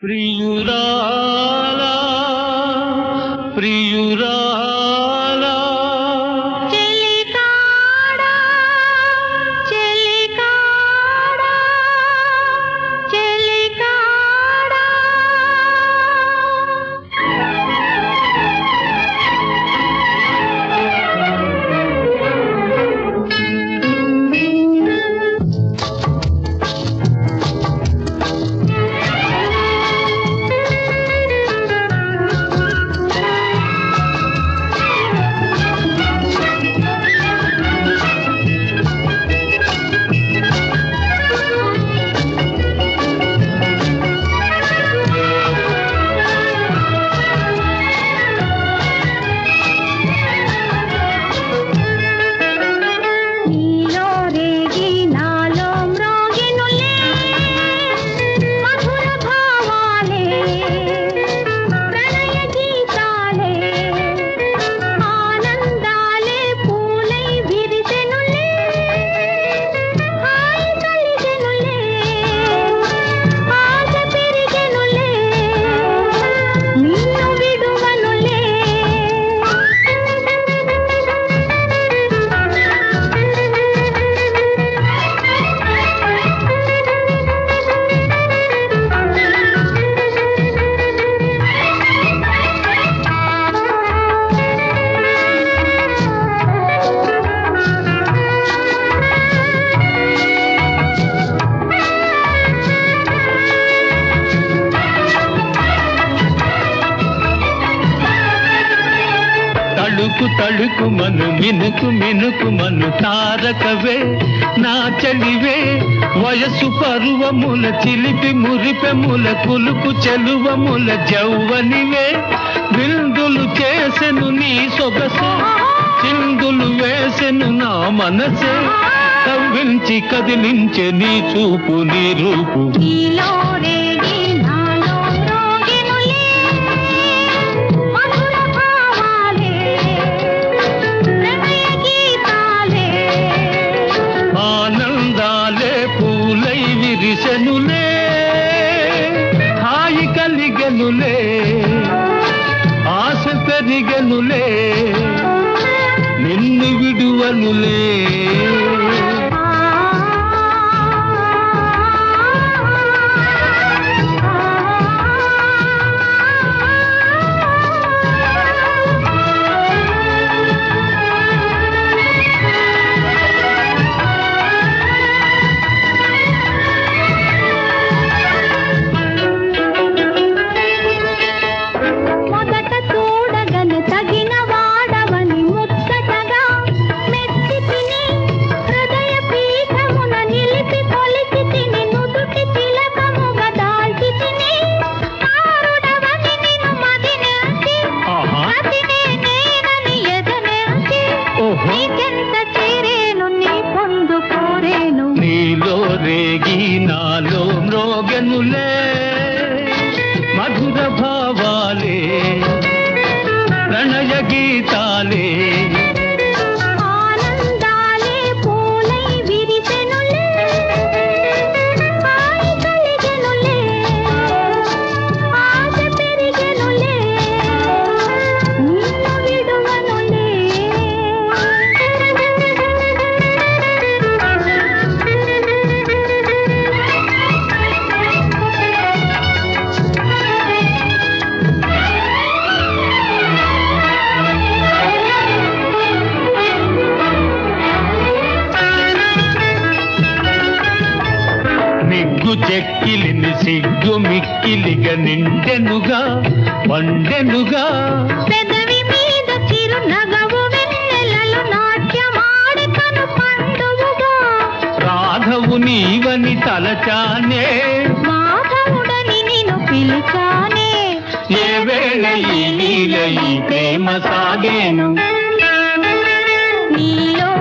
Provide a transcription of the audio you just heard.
ప్రియురాలా ప్రియురాలా చెలికాడా చెలికాడా చెలికాడా తళుకు తళుకు మను మినుకు మినుకు మను తారకవే నా చలివే వయసు పరువముల చిలిపి మురిపెముల కులుకు చెలువముల జౌవనివే విందులు చేసెను నీ సొగసే చిందులు వేసెను నా మనసే కవ్వించి కదిలించే నీ చూపు నీ రూపు విరిసెనులే హాయి కలిగెనులే ఆశ పెరిగెనులే నిన్ను విడువనులే నీలో రేగి నాలో మ్రోగెనులే మధుర భావాలే ప్రణయ గీతాలే నిగ్గు చెక్కిలిని సిగ్గు మిక్కిలిగా నిండెనుగా వండెనుగా పెదవి మీద చిరు నగవు వెన్నెలలు నాట్యమాడి కను పండువుగా రాధవు నీవని తలచానే మాధవుడని నిన్ను పిలిచానే ఏ వేళ ఈ నీల ఈ ప్రేమ సాగేను నీలో